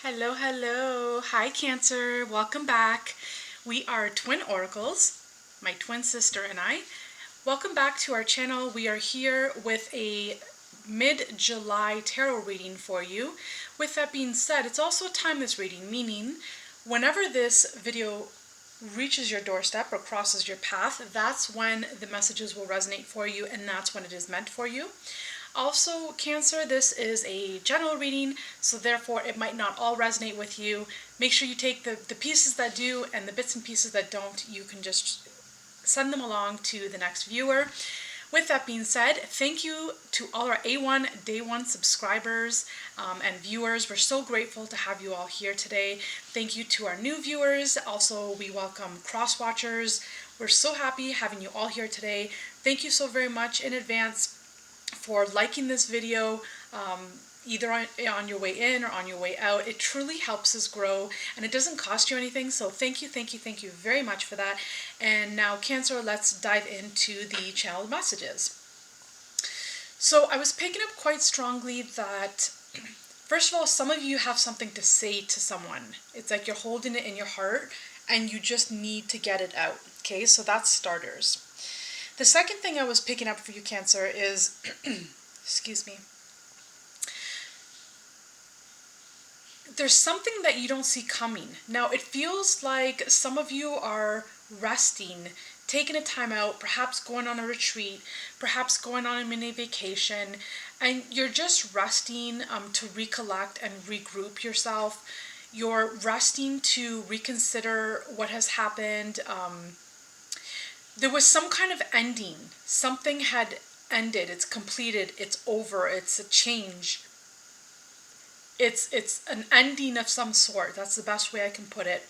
Hello, hello. Hi, Cancer. Welcome back. We are twin oracles, my twin sister and I. Welcome back to our channel. We are here with a mid-July tarot reading for you. With that being said, it's also a timeless reading, meaning whenever this video reaches your doorstep or crosses your path, that's when the messages will resonate for you, and that's when it is meant for you. Also, Cancer, this is a general reading, so therefore it might not all resonate with you. Make sure you take the pieces that do and the bits and pieces that don't. You can just send them along to the next viewer. With that being said, thank you to all our A1 Day 1 subscribers and viewers. We're so grateful to have you all here today. Thank you to our new viewers. Also, we welcome cross-watchers. We're so happy having you all here today. Thank you so very much in advance for liking this video, either on your way in or on your way out. It truly helps us grow, and it doesn't cost you anything, so thank you very much for that. And now, Cancer, let's dive into the channeled messages. So I was picking up quite strongly that, first of all, some of you have something to say to someone. It's like you're holding it in your heart and you just need to get it out. Okay, so that's starters. The second thing I was picking up for you, Cancer, is, excuse me, there's something that you don't see coming. Now, it feels like some of you are resting, taking a time out, perhaps going on a retreat, perhaps going on a mini vacation, and you're just resting to recollect and regroup yourself. You're resting to reconsider what has happened. There was some kind of ending. Something had ended. It's completed. It's over. It's a change. It's an ending of some sort. That's the best way I can put it.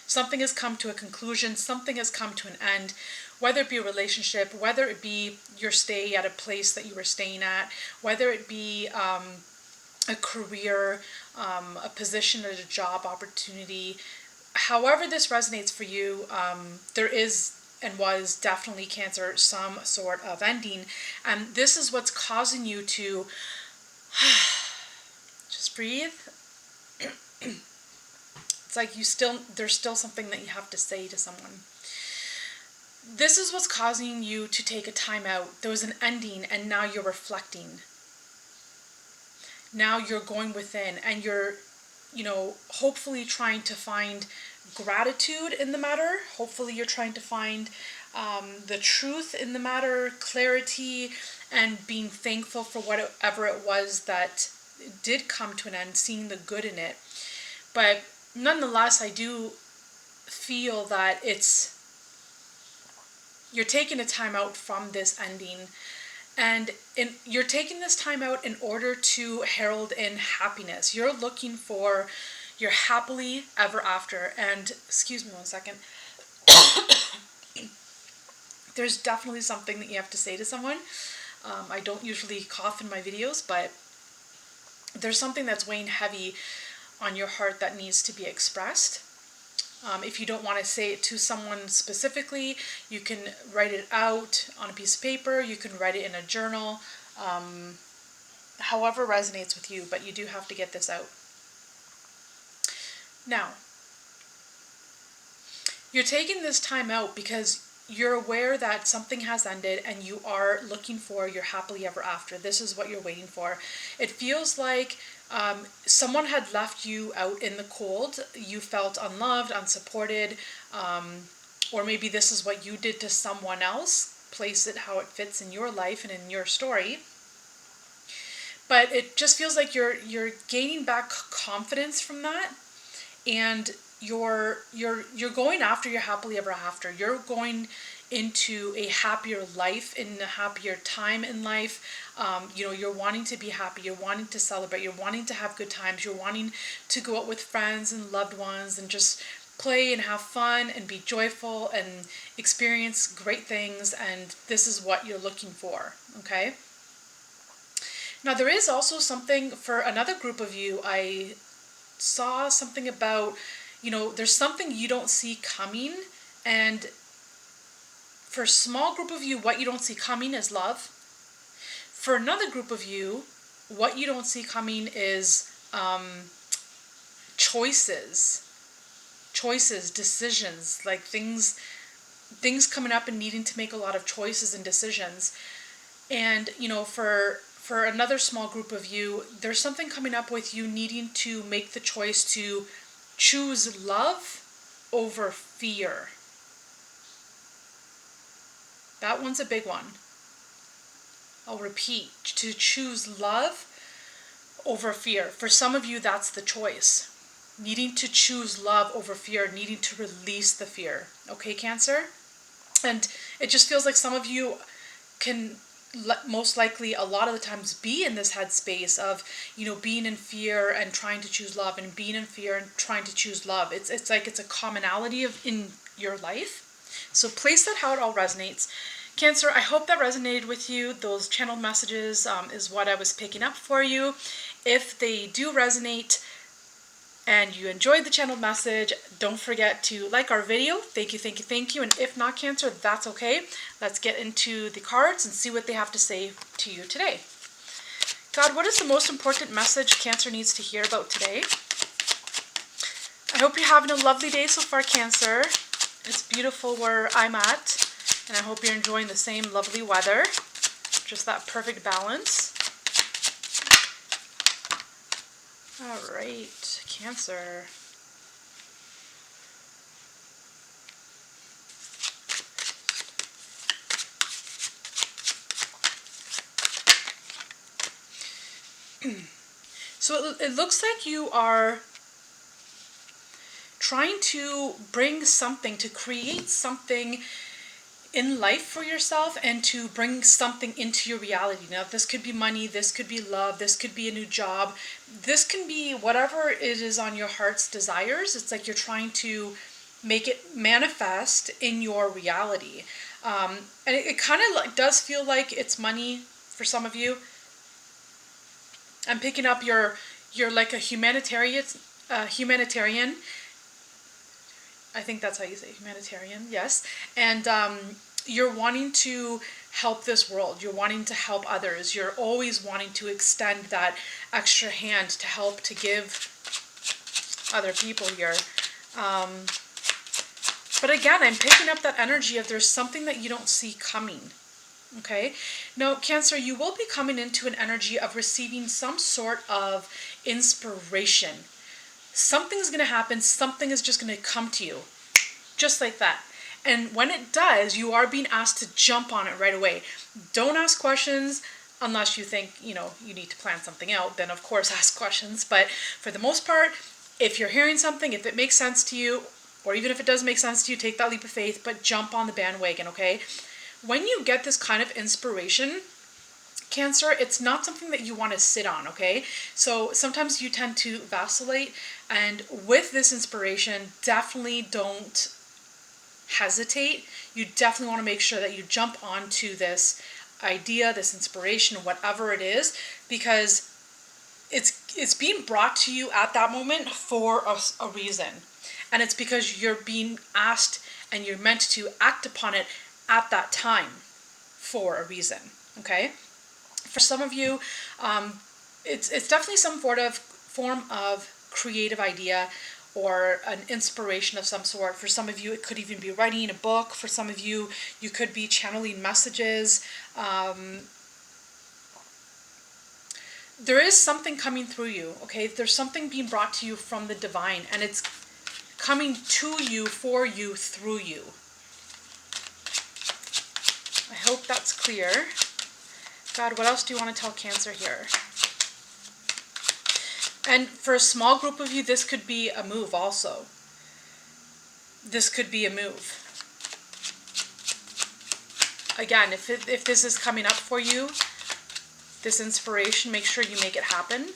Something has come to a conclusion. Something has come to an end. Whether it be a relationship, whether it be your stay at a place that you were staying at, whether it be a career, a position at a job opportunity. However this resonates for you, there is and was definitely, Cancer, some sort of ending. And this is what's causing you to just breathe. It's like there's still something that you have to say to someone. This is what's causing you to take a time out. There was an ending, and now you're reflecting. Now you're going within, and you're, hopefully trying to find gratitude in the matter. Hopefully you're trying to find the truth in the matter, clarity, and being thankful for whatever it was that did come to an end, seeing the good in it. But nonetheless, I do feel that you're taking a time out from this ending, and you're taking this time out in order to herald in happiness. You're looking for your happily ever after. And excuse me one second. There's definitely something that you have to say to someone. I don't usually cough in my videos, but there's something that's weighing heavy on your heart that needs to be expressed. If you don't want to say it to someone specifically, you can write it out on a piece of paper. You can write it in a journal. However resonates with you, but you do have to get this out. Now, you're taking this time out because you're aware that something has ended and you are looking for your happily ever after. This is what you're waiting for. It feels like someone had left you out in the cold. You felt unloved, unsupported, or maybe this is what you did to someone else. Place it how it fits in your life and in your story. But it just feels like you're gaining back confidence from that, and you're going after your happily ever after. You're going into a happier life, in a happier time in life. You're wanting to be happy. You're wanting to celebrate. You're wanting to have good times. You're wanting to go out with friends and loved ones and just play and have fun and be joyful and experience great things. And this is what you're looking for, okay? Now, there is also something for another group of you. I saw something about, there's something you don't see coming, and for a small group of you, what you don't see coming is love. For another group of you, what you don't see coming is choices, decisions, like things coming up and needing to make a lot of choices and decisions. And, you know, for another small group of you, there's something coming up with you needing to make the choice to choose love over fear. That one's a big one. I'll repeat, to choose love over fear. For some of you, that's the choice. Needing to choose love over fear, needing to release the fear. Okay, Cancer? And it just feels like some of you can most likely a lot of the times be in this headspace of, you know, being in fear and trying to choose love, and being in fear and trying to choose love. It's like it's a commonality in your life. So place that how it all resonates. Cancer, I hope that resonated with you. Those channeled messages is what I was picking up for you. If they do resonate and you enjoyed the channeled message, don't forget to like our video. Thank you, thank you, thank you. And if not, Cancer, that's okay. Let's get into the cards and see what they have to say to you today. God, what is the most important message Cancer needs to hear about today? I hope you're having a lovely day so far, Cancer. It's beautiful where I'm at, and I hope you're enjoying the same lovely weather. Just that perfect balance. All right, Cancer. So it looks like you are trying to bring something, to create something in life for yourself, and to bring something into your reality. Now, this could be money, this could be love, this could be a new job, this can be whatever it is on your heart's desires. It's like you're trying to make it manifest in your reality. And it kind of like does feel like it's money for some of you. I'm picking up you're like a humanitarian. I think that's how you say humanitarian, yes. And you're wanting to help this world. You're wanting to help others. You're always wanting to extend that extra hand to help, to give other people here. But again, I'm picking up that energy of there's something that you don't see coming. Okay? Now, Cancer, you will be coming into an energy of receiving some sort of inspiration. Something's going to happen. Something is just going to come to you. Just like that. And when it does, you are being asked to jump on it right away. Don't ask questions unless you think, you know, you need to plan something out. Then, of course, ask questions. But for the most part, if you're hearing something, if it makes sense to you, or even if it does make sense to you, take that leap of faith, but jump on the bandwagon, okay? When you get this kind of inspiration, Cancer, it's not something that you want to sit on, okay? So sometimes you tend to vacillate, and with this inspiration, definitely don't hesitate. You definitely want to make sure that you jump onto this idea, this inspiration, whatever it is, because it's being brought to you at that moment for a reason. And it's because you're being asked and you're meant to act upon it at that time for a reason, okay? For some of you, it's definitely some form of creative idea or an inspiration of some sort. For some of you, it could even be writing a book. For some of you, you could be channeling messages. There is something coming through you, okay? There's something being brought to you from the divine, and it's coming to you, for you, through you. I hope that's clear. God, what else do you want to tell Cancer here? And for a small group of you, this could be a move also. This could be a move. Again, if this is coming up for you, this inspiration, make sure you make it happen.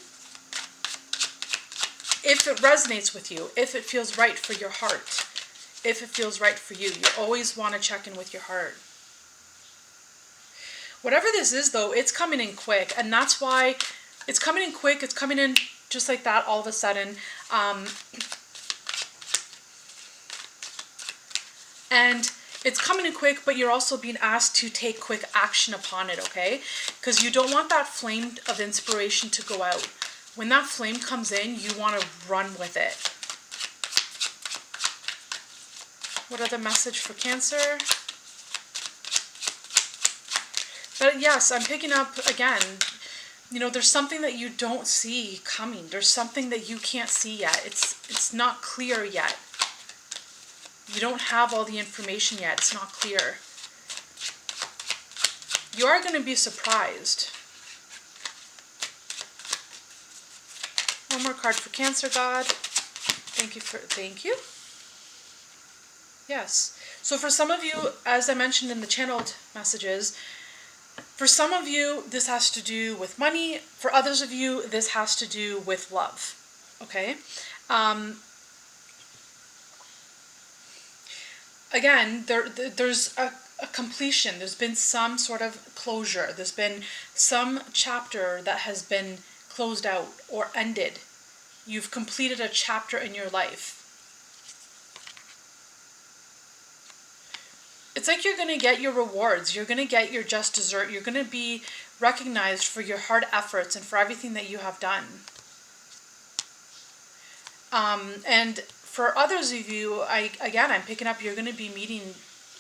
If it resonates with you, if it feels right for your heart, if it feels right for you, you always want to check in with your heart. Whatever this is, though, it's coming in quick, and that's why it's coming in quick. It's coming in just like that all of a sudden. And it's coming in quick, but you're also being asked to take quick action upon it, okay? Because you don't want that flame of inspiration to go out. when that flame comes in, you want to run with it. What other message for Cancer? But yes, I'm picking up again, you know, there's something that you don't see coming. There's something that you can't see yet. It's not clear yet. You don't have all the information yet. It's not clear. You are going to be surprised. One more card for Cancer, God. Thank you. Yes. So for some of you, as I mentioned in the channeled messages, for some of you, this has to do with money. For others of you, this has to do with love. Okay? Again, there's a completion. There's been some sort of closure. There's been some chapter that has been closed out or ended. You've completed a chapter in your life. It's like you're going to get your rewards. You're going to get your just dessert. You're going to be recognized for your hard efforts and for everything that you have done. And for others of you, I'm picking up, you're going to be meeting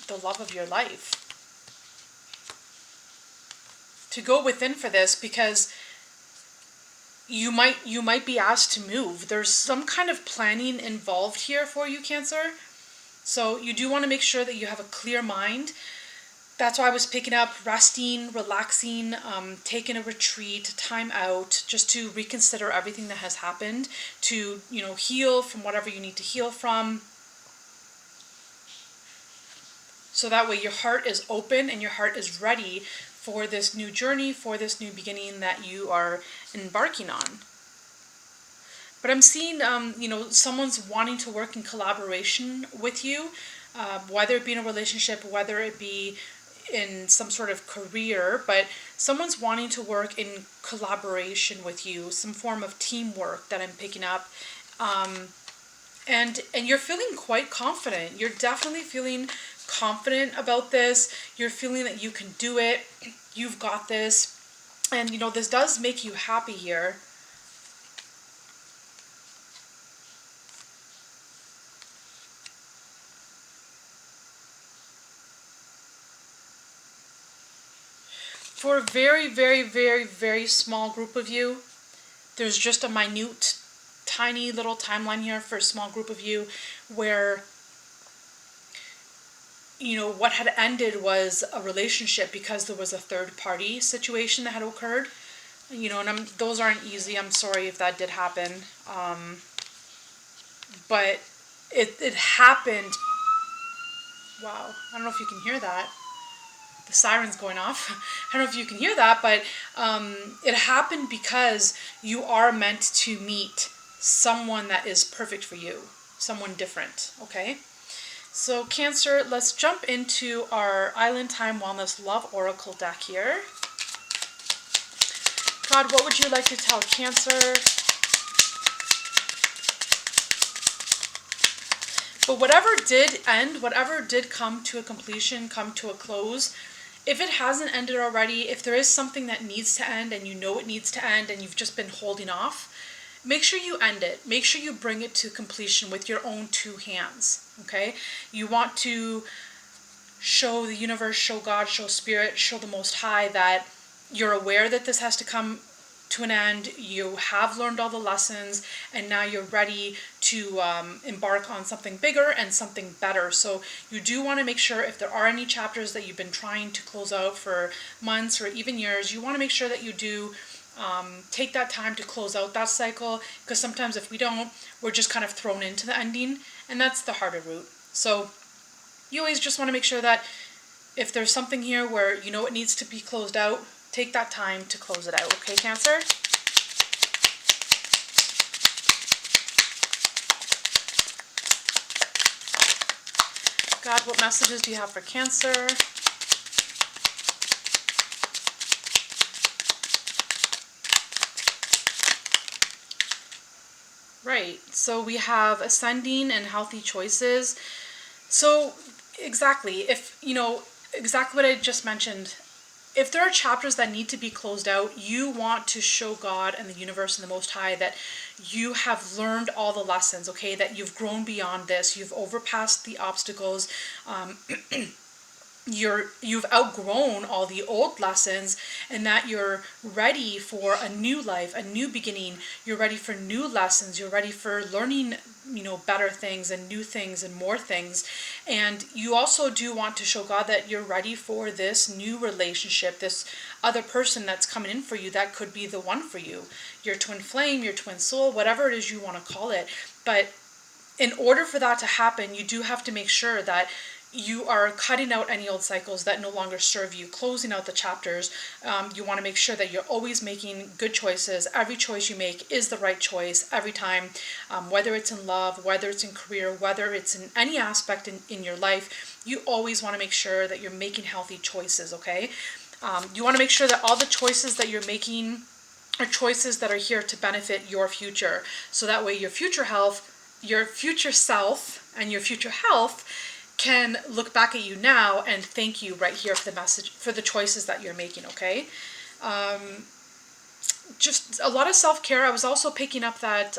the love of your life. To go within for this, because you might be asked to move. There's some kind of planning involved here for you, Cancer. So you do want to make sure that you have a clear mind. That's why I was picking up resting, relaxing, taking a retreat, time out, just to reconsider everything that has happened, to, you know, heal from whatever you need to heal from. So that way your heart is open and your heart is ready for this new journey, for this new beginning that you are embarking on. But I'm seeing, you know, someone's wanting to work in collaboration with you, whether it be in a relationship, whether it be in some sort of career, but someone's wanting to work in collaboration with you, some form of teamwork that I'm picking up. And you're feeling quite confident. You're definitely feeling confident about this. You're feeling that you can do it. You've got this. And, you know, this does make you happy here. For a very, very, very, very small group of you, there's just a minute, tiny little timeline here for a small group of you where, you know, what had ended was a relationship because there was a third party situation that had occurred. You know, and those aren't easy. I'm sorry if that did happen. But it happened. Wow. I don't know if you can hear that. The siren's going off. I don't know if you can hear that, but it happened because you are meant to meet someone that is perfect for you, someone different, okay? So Cancer, let's jump into our Island Time Wellness Love Oracle deck here. God, what would you like to tell Cancer? But whatever did end, whatever did come to a completion, come to a close, if it hasn't ended already, if there is something that needs to end and you know it needs to end and you've just been holding off, make sure you end it. Make sure you bring it to completion with your own two hands, okay? You want to show the universe, show God, show Spirit, show the Most High that you're aware that this has to come to an end. You have learned all the lessons and now you're ready to embark on something bigger and something better. So you do want to make sure if there are any chapters that you've been trying to close out for months or even years, you want to make sure that you do take that time to close out that cycle, because sometimes if we don't, we're just kind of thrown into the ending, and that's the harder route. So you always just want to make sure that if there's something here where you know it needs to be closed out, take that time to close it out, okay, Cancer? God, what messages do you have for Cancer? Right, so we have ascending and healthy choices. So exactly, if, you know, exactly what I just mentioned, if there are chapters that need to be closed out, you want to show God and the universe and the Most High that you have learned all the lessons, okay? That you've grown beyond this, you've overpassed the obstacles, you've outgrown all the old lessons, and that you're ready for a new life, a new beginning. You're ready for new lessons. You're ready for learning, better things and new things and more things. And you also do want to show God that you're ready for this new relationship, this other person that's coming in for you that could be the one for you, your twin flame, your twin soul, whatever it is you want to call it. But in order for that to happen, you do have to make sure that you are cutting out any old cycles that no longer serve you, closing out the chapters. You want to make sure that you're always making good choices. Every choice you make is the right choice every time, whether it's in love, whether it's in career, whether it's in any aspect in your life. You always want to make sure that you're making healthy choices, okay? You want to make sure that all the choices that you're making are choices that are here to benefit your future. So that way your future health, your future self, and your future health can look back at you now and thank you right here for the message, for the choices that you're making, okay? Just a lot of self-care. I was also picking up that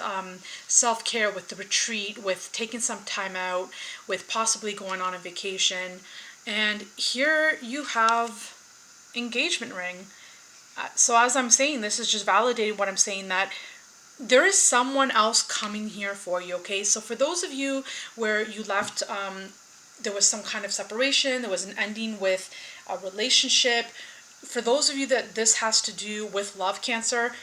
self-care with the retreat, with taking some time out, with possibly going on a vacation. And here you have engagement ring. So as I'm saying, this is just validating what I'm saying, that there is someone else coming here for you, okay? So for those of you where you left, there was some kind of separation, there was an ending with a relationship. For those of you that this has to do with love, Cancer,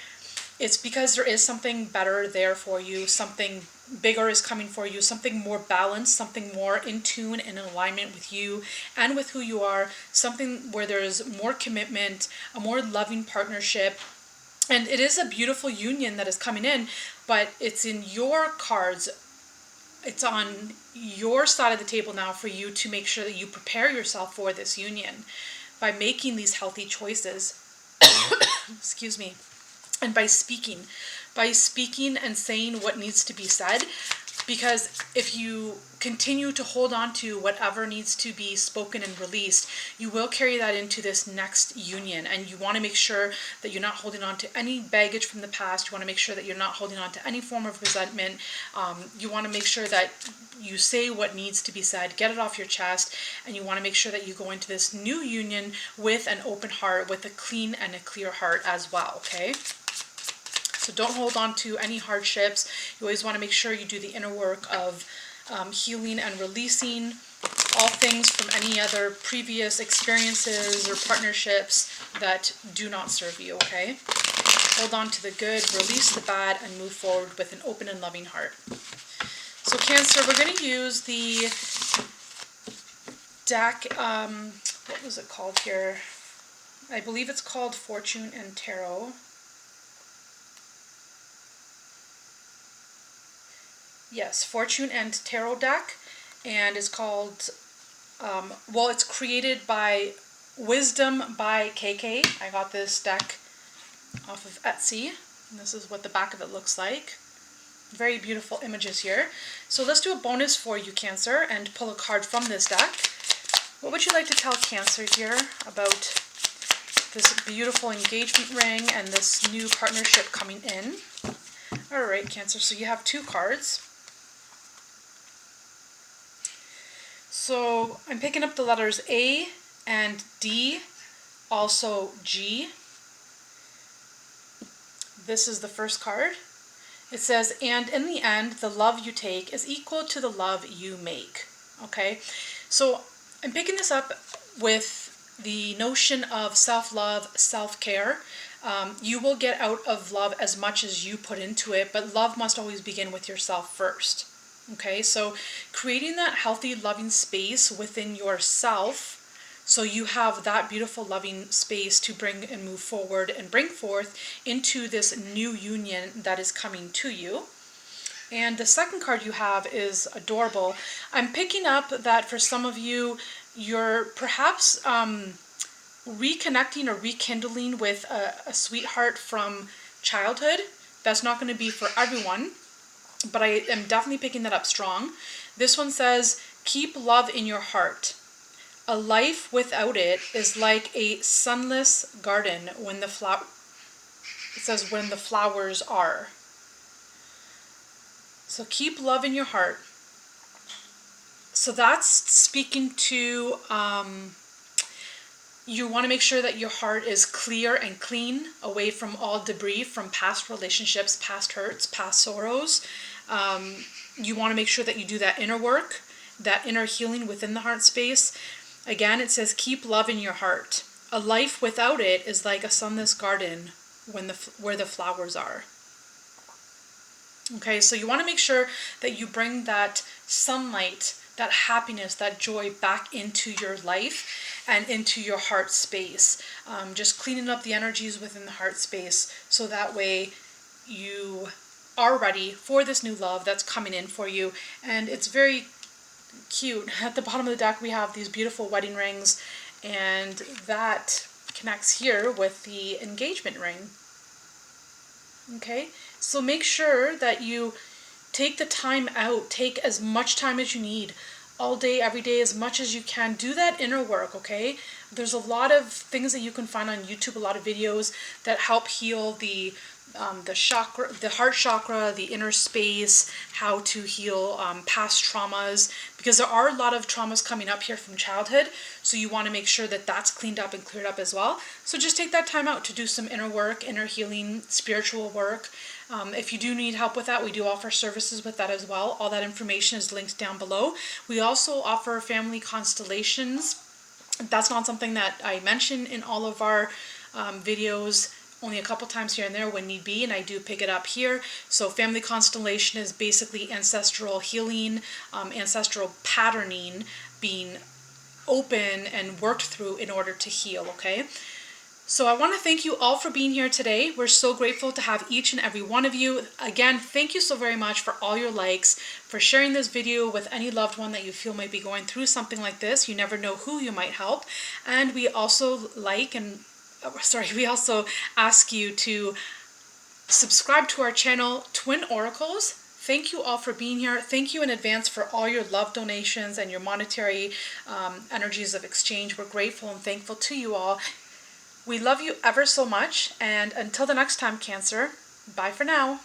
it's because there is something better there for you, something bigger is coming for you, something more balanced, something more in tune and in alignment with you and with who you are, something where there's more commitment, a more loving partnership. And it is a beautiful union that is coming in, but it's in your cards. It's on your side of the table now for you to make sure that you prepare yourself for this union by making these healthy choices. Excuse me. And by speaking and saying what needs to be said. Because if you continue to hold on to whatever needs to be spoken and released, you will carry that into this next union. And you want to make sure that you're not holding on to any baggage from the past. You want to make sure that you're not holding on to any form of resentment. You want to make sure that you say what needs to be said, get it off your chest, and you want to make sure that you go into this new union with an open heart, with a clean and a clear heart as well, okay? So don't hold on to any hardships. You always want to make sure you do the inner work of healing and releasing all things from any other previous experiences or partnerships that do not serve you, okay? Hold on to the good, release the bad, and move forward with an open and loving heart. So Cancer, we're going to use the deck, what was it called here? I believe it's called Fortune and Tarot. Yes, Fortune and Tarot deck, and it's called, it's created by Wisdom by KK. I got this deck off of Etsy, and this is what the back of it looks like. Very beautiful images here. So let's do a bonus for you, Cancer, and pull a card from this deck. What would you like to tell Cancer here about this beautiful engagement ring and this new partnership coming in? All right, Cancer, so you have two cards. So I'm picking up the letters A and D, also G. This is the first card. It says, and in the end, the love you take is equal to the love you make. Okay, so I'm picking this up with the notion of self-love, self-care. You will get out of love as much as you put into it, but love must always begin with yourself first. Okay, so creating that healthy, loving space within yourself, so you have that beautiful, loving space to bring and move forward and bring forth into this new union that is coming to you. And the second card you have is adorable. I'm picking up that for some of you, you're perhaps reconnecting or rekindling with a sweetheart from childhood. That's not going to be for everyone, but I am definitely picking that up strong. This one says, keep love in your heart. A life without it is like a sunless garden when the it says when the flowers are. So keep love in your heart. So that's speaking to, you want to make sure that your heart is clear and clean, away from all debris from past relationships, past hurts, past sorrows. You want to make sure that you do that inner work, that inner healing within the heart space. Again, it says keep love in your heart. A life without it is like a sunless garden where the flowers are. Okay, so you want to make sure that you bring that sunlight, that happiness, that joy back into your life and into your heart space. Just cleaning up the energies within the heart space so that way you are ready for this new love that's coming in for you. And it's very cute. At the bottom of the deck we have these beautiful wedding rings, and that connects here with the engagement ring. Okay, so make sure that you take the time out, take as much time as you need, all day, every day, as much as you can. Do that inner work, okay? There's a lot of things that you can find on YouTube, a lot of videos that help heal the chakra, the heart chakra, the inner space, how to heal past traumas, because there are a lot of traumas coming up here from childhood. So you want to make sure that that's cleaned up and cleared up as well. So just take that time out to do some inner work, inner healing, spiritual work. If you do need help with that, we do offer services with that as well. All that information is linked down below. We also offer family constellations. That's not something that I mention in all of our videos, only a couple times here and there when need be, and I do pick it up here. So family constellation is basically ancestral healing, ancestral patterning being open and worked through in order to heal, okay? So I want to thank you all for being here today. We're so grateful to have each and every one of you. Again, thank you so very much for all your likes, for sharing this video with any loved one that you feel might be going through something like this. You never know who you might help. And we also we also ask you to subscribe to our channel, Twin Oracles. Thank you all for being here. Thank you in advance for all your love donations and your monetary energies of exchange. We're grateful and thankful to you all. We love you ever so much, and until the next time, Cancer, bye for now.